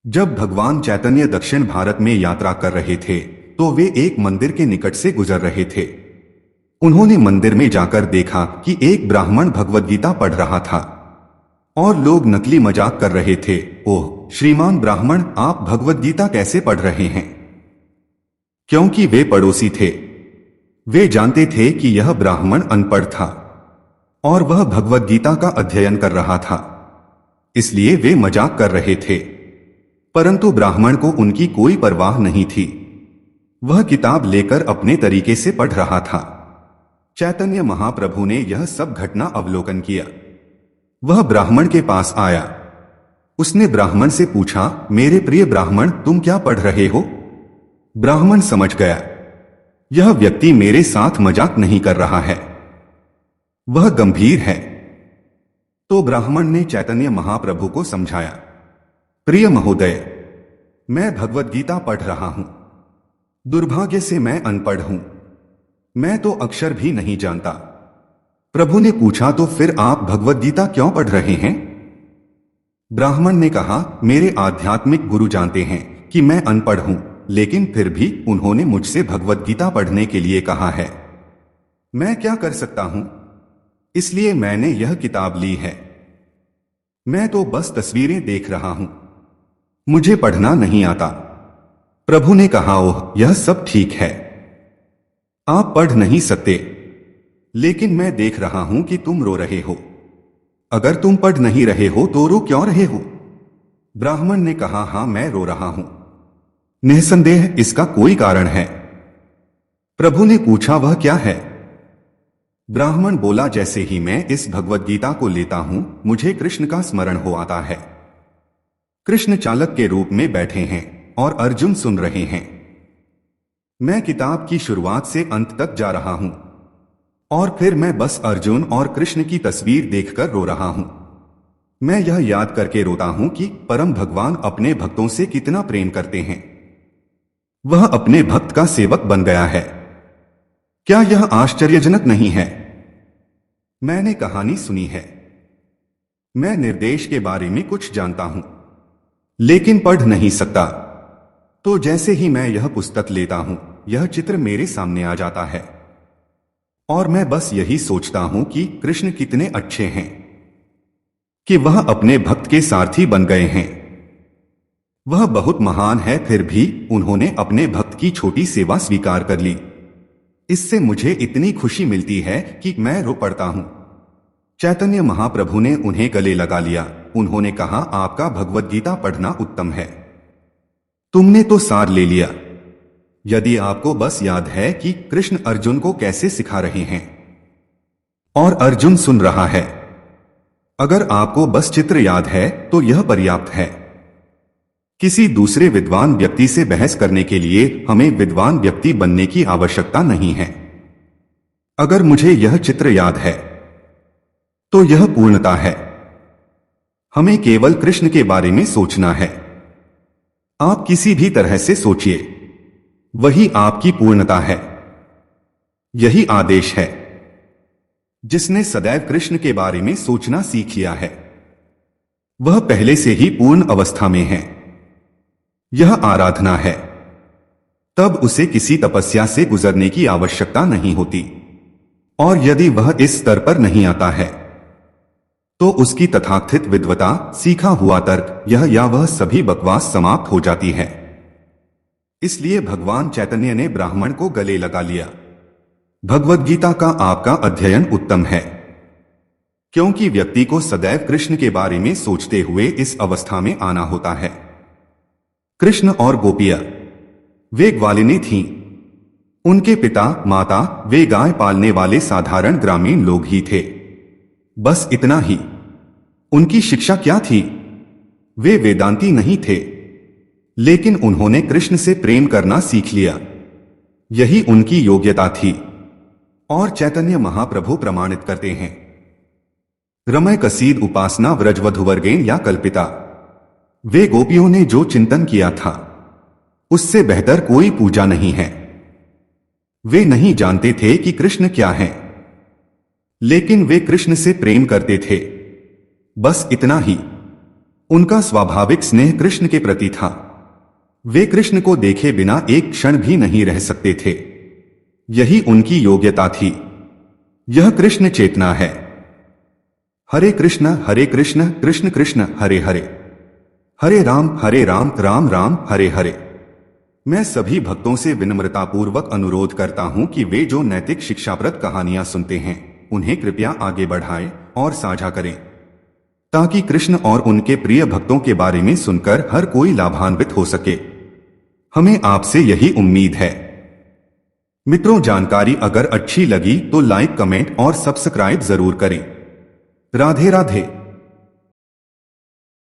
जब भगवान चैतन्य दक्षिण भारत में यात्रा कर रहे थे तो वे एक मंदिर के निकट से गुजर रहे थे। उन्होंने मंदिर में जाकर देखा कि एक ब्राह्मण भगवद गीता पढ़ रहा था और लोग नकली मजाक कर रहे थे। ओह श्रीमान ब्राह्मण, आप भगवद गीता कैसे पढ़ रहे हैं? क्योंकि वे पड़ोसी थे, वे जानते थे कि यह ब्राह्मण अनपढ़ था और वह भगवद गीता का अध्ययन कर रहा था, इसलिए वे मजाक कर रहे थे। परंतु ब्राह्मण को उनकी कोई परवाह नहीं थी। वह किताब लेकर अपने तरीके से पढ़ रहा था। चैतन्य महाप्रभु ने यह सब घटना अवलोकन किया। वह ब्राह्मण के पास आया। उसने ब्राह्मण से पूछा, मेरे प्रिय ब्राह्मण, तुम क्या पढ़ रहे हो? ब्राह्मण समझ गया, यह व्यक्ति मेरे साथ मजाक नहीं कर रहा है, वह गंभीर है। तो ब्राह्मण ने चैतन्य महाप्रभु को समझाया, प्रिय महोदय, मैं भगवद गीता पढ़ रहा हूं। दुर्भाग्य से मैं अनपढ़ हूं, मैं तो अक्षर भी नहीं जानता। प्रभु ने पूछा, तो फिर आप भगवद गीता क्यों पढ़ रहे हैं? ब्राह्मण ने कहा, मेरे आध्यात्मिक गुरु जानते हैं कि मैं अनपढ़ हूं, लेकिन फिर भी उन्होंने मुझसे भगवद गीता पढ़ने के लिए कहा है। मैं क्या कर सकता हूं, इसलिए मैंने यह किताब ली है। मैं तो बस तस्वीरें देख रहा हूं, मुझे पढ़ना नहीं आता। प्रभु ने कहा, ओह यह सब ठीक है, आप पढ़ नहीं सकते, लेकिन मैं देख रहा हूं कि तुम रो रहे हो। अगर तुम पढ़ नहीं रहे हो तो रो क्यों रहे हो? ब्राह्मण ने कहा, हां मैं रो रहा हूं, निस्संदेह इसका कोई कारण है। प्रभु ने पूछा, वह क्या है? ब्राह्मण बोला, जैसे ही मैं इस भगवद गीता को लेता हूं, मुझे कृष्ण का स्मरण हो आता है। कृष्ण चालक के रूप में बैठे हैं और अर्जुन सुन रहे हैं। मैं किताब की शुरुआत से अंत तक जा रहा हूं और फिर मैं बस अर्जुन और कृष्ण की तस्वीर देखकर रो रहा हूं। मैं यह याद करके रोता हूं कि परम भगवान अपने भक्तों से कितना प्रेम करते हैं। वह अपने भक्त का सेवक बन गया है। क्या यह आश्चर्यजनक नहीं है? मैंने कहानी सुनी है, मैं निर्देश के बारे में कुछ जानता हूं, लेकिन पढ़ नहीं सकता। तो जैसे ही मैं यह पुस्तक लेता हूं, यह चित्र मेरे सामने आ जाता है और मैं बस यही सोचता हूं कि कृष्ण कितने अच्छे हैं कि वह अपने भक्त के सारथी बन गए हैं। वह बहुत महान है, फिर भी उन्होंने अपने भक्त की छोटी सेवा स्वीकार कर ली। इससे मुझे इतनी खुशी मिलती है कि मैं रो पड़ता हूं। चैतन्य महाप्रभु ने उन्हें गले लगा लिया। उन्होंने कहा, आपका भगवद गीता पढ़ना उत्तम है, तुमने तो सार ले लिया। यदि आपको बस याद है कि कृष्ण अर्जुन को कैसे सिखा रहे हैं और अर्जुन सुन रहा है, अगर आपको बस चित्र याद है तो यह पर्याप्त है। किसी दूसरे विद्वान व्यक्ति से बहस करने के लिए हमें विद्वान व्यक्ति बनने की आवश्यकता नहीं है। अगर मुझे यह चित्र याद है तो यह पूर्णता है। हमें केवल कृष्ण के बारे में सोचना है। आप किसी भी तरह से सोचिए, वही आपकी पूर्णता है। यही आदेश है। जिसने सदैव कृष्ण के बारे में सोचना सीख लिया है, वह पहले से ही पूर्ण अवस्था में है। यह आराधना है, तब उसे किसी तपस्या से गुजरने की आवश्यकता नहीं होती। और यदि वह इस स्तर पर नहीं आता है तो उसकी तथाकथित विद्वता, सीखा हुआ तर्क, यह या वह सभी बकवास समाप्त हो जाती है। इसलिए भगवान चैतन्य ने ब्राह्मण को गले लगा लिया। भगवद गीता का आपका अध्ययन उत्तम है, क्योंकि व्यक्ति को सदैव कृष्ण के बारे में सोचते हुए इस अवस्था में आना होता है। कृष्ण और गोपियां वे ग्वालिनी थीं। उनके पिता माता वे गाय पालने वाले साधारण ग्रामीण लोग ही थे, बस इतना ही। उनकी शिक्षा क्या थी? वे वेदांती नहीं थे, लेकिन उन्होंने कृष्ण से प्रेम करना सीख लिया। यही उनकी योग्यता थी और चैतन्य महाप्रभु प्रमाणित करते हैं। रमय कसीद उपासना व्रजवधुवर्गेण या कल्पिता। वे गोपियों ने जो चिंतन किया था, उससे बेहतर कोई पूजा नहीं है। वे नहीं जानते थे कि कृष्ण क्या है, लेकिन वे कृष्ण से प्रेम करते थे, बस इतना ही। उनका स्वाभाविक स्नेह कृष्ण के प्रति था। वे कृष्ण को देखे बिना एक क्षण भी नहीं रह सकते थे। यही उनकी योग्यता थी। यह कृष्ण चेतना है। हरे कृष्ण कृष्ण कृष्ण हरे हरे, हरे राम राम राम हरे हरे। मैं सभी भक्तों से विनम्रतापूर्वक अनुरोध करता हूं कि वे जो नैतिक शिक्षाप्रद कहानियां सुनते हैं उन्हें कृपया आगे बढ़ाएं और साझा करें, ताकि कृष्ण और उनके प्रिय भक्तों के बारे में सुनकर हर कोई लाभान्वित हो सके। हमें आपसे यही उम्मीद है। मित्रों, जानकारी अगर अच्छी लगी तो लाइक, कमेंट और सब्सक्राइब जरूर करें। राधे राधे।